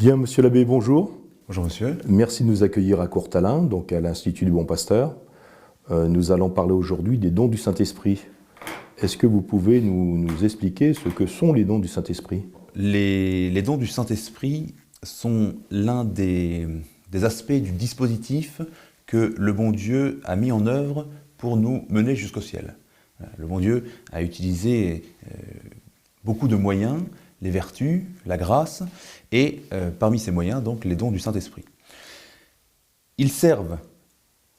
Bien, monsieur l'abbé, bonjour. Bonjour monsieur. Merci de nous accueillir à Courtalin, donc à l'Institut du Bon Pasteur. Nous allons parler aujourd'hui des dons du Saint-Esprit. Est-ce que vous pouvez nous expliquer ce que sont les dons du Saint-Esprit? Les dons du Saint-Esprit sont l'un des aspects du dispositif que le bon Dieu a mis en œuvre pour nous mener jusqu'au ciel. Le bon Dieu a utilisé beaucoup de moyens, les vertus, la grâce, et parmi ces moyens, donc, les dons du Saint-Esprit. Ils servent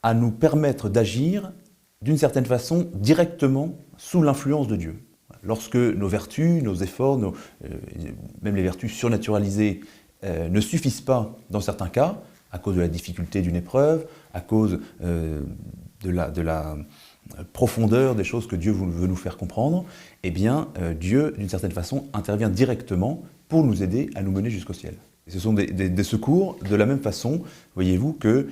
à nous permettre d'agir d'une certaine façon directement sous l'influence de Dieu. Lorsque nos vertus, nos efforts, même les vertus surnaturalisées ne suffisent pas dans certains cas, à cause de la difficulté d'une épreuve, à cause de la profondeur des choses que Dieu veut nous faire comprendre, eh bien Dieu, d'une certaine façon, intervient directement pour nous aider à nous mener jusqu'au ciel. Et ce sont des secours de la même façon, voyez-vous, que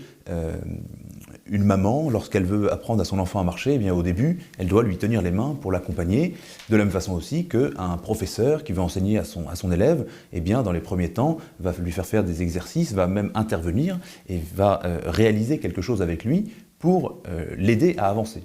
une maman, lorsqu'elle veut apprendre à son enfant à marcher, eh bien, au début, elle doit lui tenir les mains pour l'accompagner, de la même façon aussi qu'un professeur qui veut enseigner à son élève, eh bien, dans les premiers temps, va lui faire des exercices, va même intervenir et va réaliser quelque chose avec lui pour l'aider à avancer.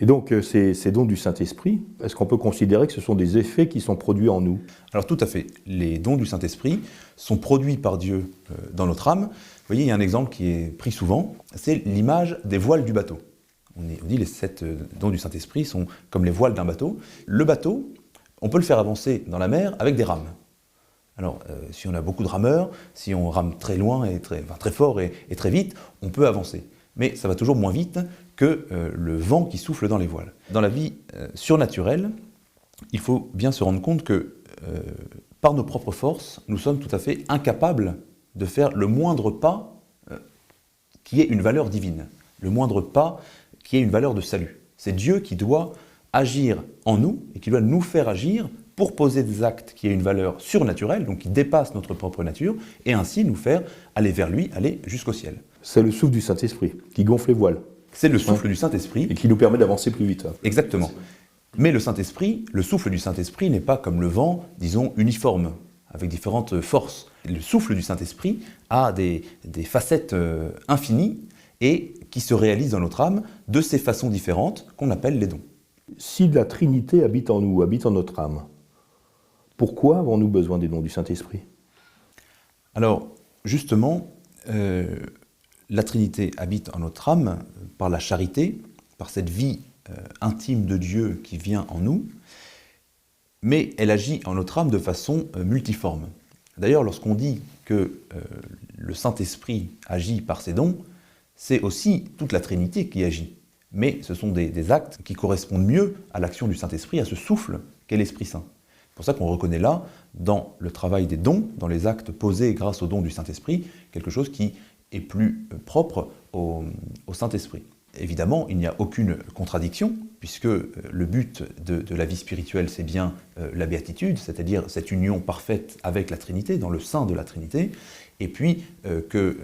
Et donc, ces dons du Saint-Esprit, est-ce qu'on peut considérer que ce sont des effets qui sont produits en nous? Alors tout à fait. Les dons du Saint-Esprit sont produits par Dieu dans notre âme. Vous voyez, il y a un exemple qui est pris souvent, c'est l'image des voiles du bateau. On dit les 7 dons du Saint-Esprit sont comme les voiles d'un bateau. Le bateau, on peut le faire avancer dans la mer avec des rames. Alors, si on a beaucoup de rameurs, si on rame très loin, et très fort et très vite, on peut avancer. Mais ça va toujours moins vite que le vent qui souffle dans les voiles. Dans la vie surnaturelle, il faut bien se rendre compte que par nos propres forces, nous sommes tout à fait incapables de faire le moindre pas qui ait une valeur divine, le moindre pas qui ait une valeur de salut. C'est Dieu qui doit agir en nous et qui doit nous faire agir pour poser des actes qui aient une valeur surnaturelle, donc qui dépassent notre propre nature, et ainsi nous faire aller vers lui, aller jusqu'au ciel. C'est le souffle du Saint-Esprit qui gonfle les voiles. C'est le souffle du Saint-Esprit. Et qui nous permet d'avancer plus vite. Exactement. Mais le Saint-Esprit, le souffle du Saint-Esprit n'est pas comme le vent, disons, uniforme, avec différentes forces. Le souffle du Saint-Esprit a des facettes infinies et qui se réalisent dans notre âme de ces façons différentes qu'on appelle les dons. Si la Trinité habite en nous, habite en notre âme, pourquoi avons-nous besoin des dons du Saint-Esprit? Alors, justement, la Trinité habite en notre âme par la charité, par cette vie intime de Dieu qui vient en nous, mais elle agit en notre âme de façon multiforme. D'ailleurs, lorsqu'on dit que le Saint-Esprit agit par ses dons, c'est aussi toute la Trinité qui agit. Mais ce sont des actes qui correspondent mieux à l'action du Saint-Esprit, à ce souffle qu'est l'Esprit Saint. C'est pour ça qu'on reconnaît là, dans le travail des dons, dans les actes posés grâce aux dons du Saint-Esprit, quelque chose qui est plus propre au Saint-Esprit. Évidemment, il n'y a aucune contradiction, puisque le but de la vie spirituelle, c'est bien la béatitude, c'est-à-dire cette union parfaite avec la Trinité, dans le sein de la Trinité, et puis que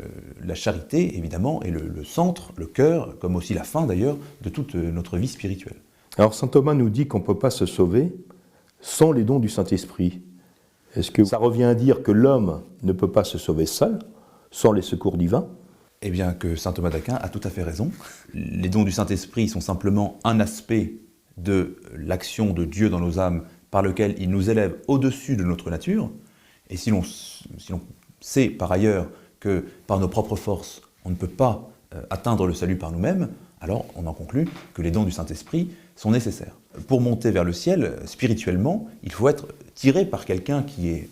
la charité, évidemment, est le centre, le cœur, comme aussi la fin d'ailleurs, de toute notre vie spirituelle. Alors saint Thomas nous dit qu'on ne peut pas se sauver sans les dons du Saint-Esprit. Est-ce que ça revient à dire que l'homme ne peut pas se sauver seul, sans les secours divins? Eh bien que saint Thomas d'Aquin a tout à fait raison. Les dons du Saint-Esprit sont simplement un aspect de l'action de Dieu dans nos âmes par lequel il nous élève au-dessus de notre nature. Et si l'on sait par ailleurs que par nos propres forces, on ne peut pas atteindre le salut par nous-mêmes, alors on en conclut que les dons du Saint-Esprit sont nécessaires. Pour monter vers le ciel, spirituellement, il faut être tiré par quelqu'un qui est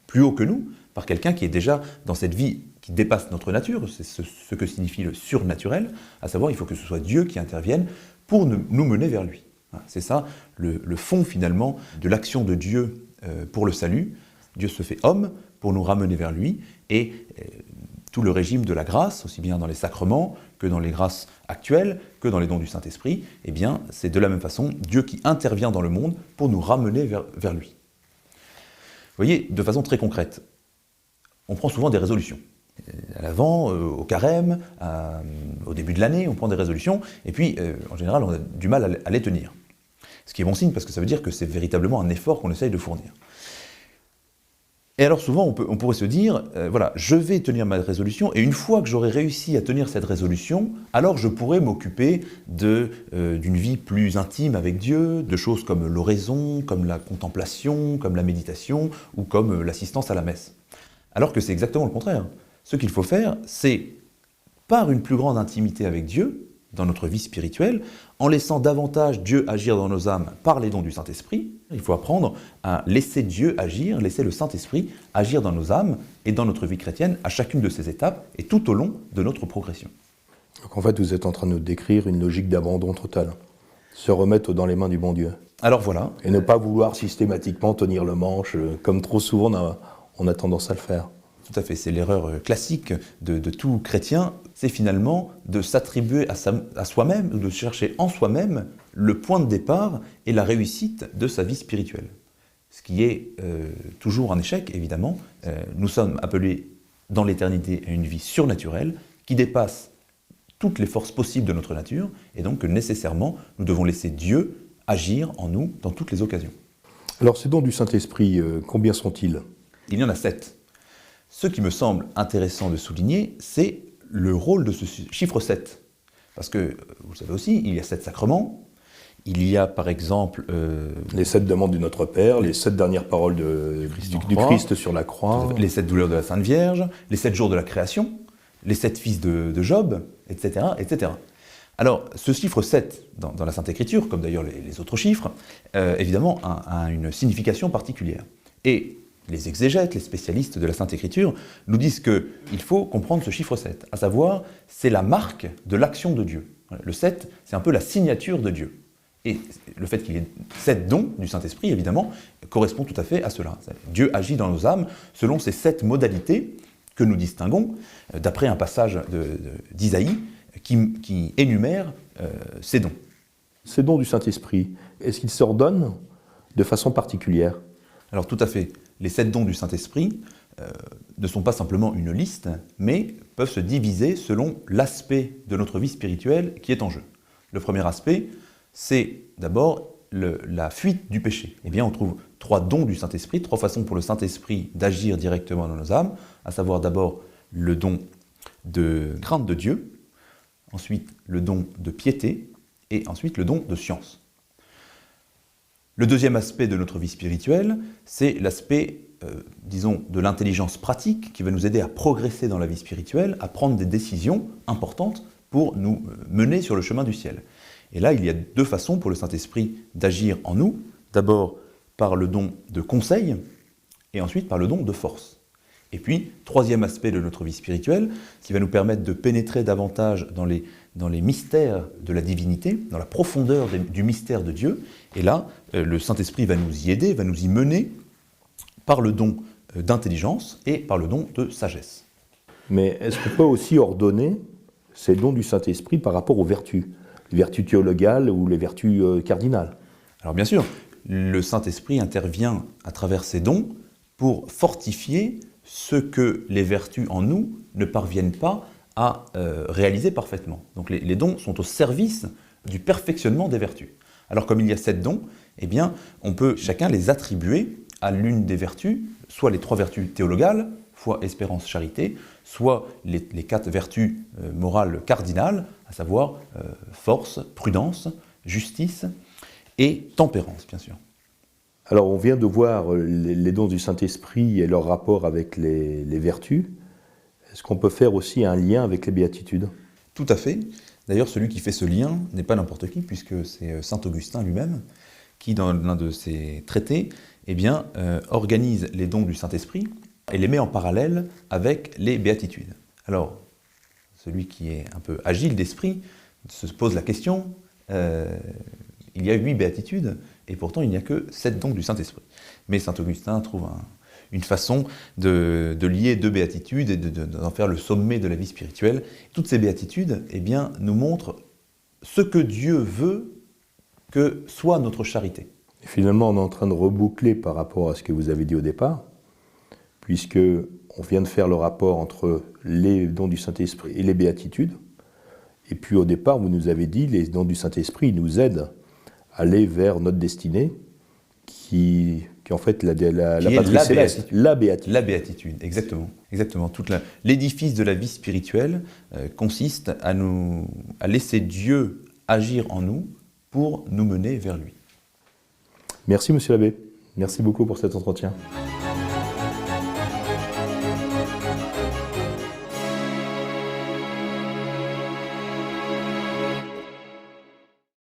plus haut que nous, par quelqu'un qui est déjà dans cette vie qui dépasse notre nature, c'est ce que signifie le surnaturel, à savoir il faut que ce soit Dieu qui intervienne pour nous mener vers lui. C'est ça le fond finalement de l'action de Dieu pour le salut. Dieu se fait homme pour nous ramener vers lui, et tout le régime de la grâce, aussi bien dans les sacrements que dans les grâces actuelles, que dans les dons du Saint-Esprit, eh bien c'est de la même façon Dieu qui intervient dans le monde pour nous ramener vers lui. Vous voyez, de façon très concrète, on prend souvent des résolutions. À l'avant, au carême, au début de l'année, on prend des résolutions, et puis en général on a du mal à les tenir. Ce qui est bon signe parce que ça veut dire que c'est véritablement un effort qu'on essaye de fournir. Et alors souvent, on pourrait se dire, voilà, je vais tenir ma résolution, et une fois que j'aurai réussi à tenir cette résolution, alors je pourrai m'occuper d'une vie plus intime avec Dieu, de choses comme l'oraison, comme la contemplation, comme la méditation, ou comme l'assistance à la messe. Alors que c'est exactement le contraire. Ce qu'il faut faire, c'est, par une plus grande intimité avec Dieu, dans notre vie spirituelle, en laissant davantage Dieu agir dans nos âmes par les dons du Saint-Esprit. Il faut apprendre à laisser Dieu agir, laisser le Saint-Esprit agir dans nos âmes et dans notre vie chrétienne à chacune de ces étapes et tout au long de notre progression. Donc en fait, vous êtes en train de nous décrire une logique d'abandon total. Se remettre dans les mains du bon Dieu. Alors voilà. Et ne pas vouloir systématiquement tenir le manche, comme trop souvent on a tendance à le faire. Tout à fait, c'est l'erreur classique de tout chrétien, c'est finalement de s'attribuer à soi-même, ou de chercher en soi-même le point de départ et la réussite de sa vie spirituelle. Ce qui est toujours un échec, évidemment. Nous sommes appelés dans l'éternité à une vie surnaturelle qui dépasse toutes les forces possibles de notre nature, et donc nécessairement, nous devons laisser Dieu agir en nous dans toutes les occasions. Alors ces dons du Saint-Esprit, combien sont-ils ? Il y en a 7. Ce qui me semble intéressant de souligner, c'est le rôle de ce chiffre 7. Parce que, vous le savez aussi, il y a 7 sacrements. Il y a par exemple... les 7 demandes du Notre Père, les 7 dernières paroles du Christ sur la croix. Les 7 douleurs de la Sainte Vierge, les 7 jours de la création, les 7 fils de Job, etc., etc. Alors, ce chiffre 7, dans la Sainte Écriture, comme d'ailleurs les autres chiffres, évidemment, a une signification particulière. Et les exégètes, les spécialistes de la Sainte Écriture, nous disent qu'il faut comprendre ce chiffre 7, à savoir, c'est la marque de l'action de Dieu. Le 7, c'est un peu la signature de Dieu. Et le fait qu'il y ait 7 dons du Saint-Esprit, évidemment, correspond tout à fait à cela. Dieu agit dans nos âmes selon ces 7 modalités que nous distinguons, d'après un passage d'Isaïe qui énumère ces dons. Ces dons du Saint-Esprit, est-ce qu'ils s'ordonnent de façon particulière ? Alors tout à fait. Les 7 dons du Saint-Esprit ne sont pas simplement une liste, mais peuvent se diviser selon l'aspect de notre vie spirituelle qui est en jeu. Le premier aspect, c'est d'abord la fuite du péché. Eh bien, on trouve 3 dons du Saint-Esprit, 3 façons pour le Saint-Esprit d'agir directement dans nos âmes, à savoir d'abord le don de crainte de Dieu, ensuite le don de piété, et ensuite le don de science. Le deuxième aspect de notre vie spirituelle, c'est l'aspect, disons, de l'intelligence pratique qui va nous aider à progresser dans la vie spirituelle, à prendre des décisions importantes pour nous mener sur le chemin du ciel. Et là, il y a 2 façons pour le Saint-Esprit d'agir en nous. D'abord par le don de conseil, et ensuite par le don de force. Et puis, troisième aspect de notre vie spirituelle, qui va nous permettre de pénétrer davantage dans les mystères de la divinité, dans la profondeur du mystère de Dieu. Et là, le Saint-Esprit va nous y aider, va nous y mener par le don d'intelligence et par le don de sagesse. Mais est-ce qu'on peut aussi ordonner ces dons du Saint-Esprit par rapport aux vertus ? Les vertus théologales ou les vertus cardinales ? Alors bien sûr, le Saint-Esprit intervient à travers ces dons pour fortifier ce que les vertus en nous ne parviennent pas à réaliser parfaitement. Donc les dons sont au service du perfectionnement des vertus. Alors comme il y a 7 dons, eh bien, on peut chacun les attribuer à l'une des vertus, soit les 3 vertus théologales, foi, espérance, charité, soit les 4 vertus morales cardinales, à savoir force, prudence, justice et tempérance, bien sûr. Alors on vient de voir les dons du Saint-Esprit et leur rapport avec les vertus. Est-ce qu'on peut faire aussi un lien avec les béatitudes ? Tout à fait. D'ailleurs, celui qui fait ce lien n'est pas n'importe qui, puisque c'est saint Augustin lui-même qui, dans l'un de ses traités, eh bien, organise les dons du Saint-Esprit et les met en parallèle avec les béatitudes. Alors, celui qui est un peu agile d'esprit se pose la question, il y a 8 béatitudes, et pourtant il n'y a que 7 dons du Saint-Esprit. Mais saint Augustin trouve une façon de lier 2 béatitudes et d'en faire le sommet de la vie spirituelle. Toutes ces béatitudes, eh bien, nous montrent ce que Dieu veut que soit notre charité. Et finalement, on est en train de reboucler par rapport à ce que vous avez dit au départ, puisque on vient de faire le rapport entre les dons du Saint-Esprit et les béatitudes. Et puis au départ, vous nous avez dit, les dons du Saint-Esprit nous aident à aller vers notre destinée, que qui est en fait la Qui est patrie la céleste, béatitude. la béatitude. La béatitude, exactement. Exactement. L'édifice de la vie spirituelle consiste à laisser Dieu agir en nous pour nous mener vers lui. Merci Monsieur l'abbé, merci beaucoup pour cet entretien.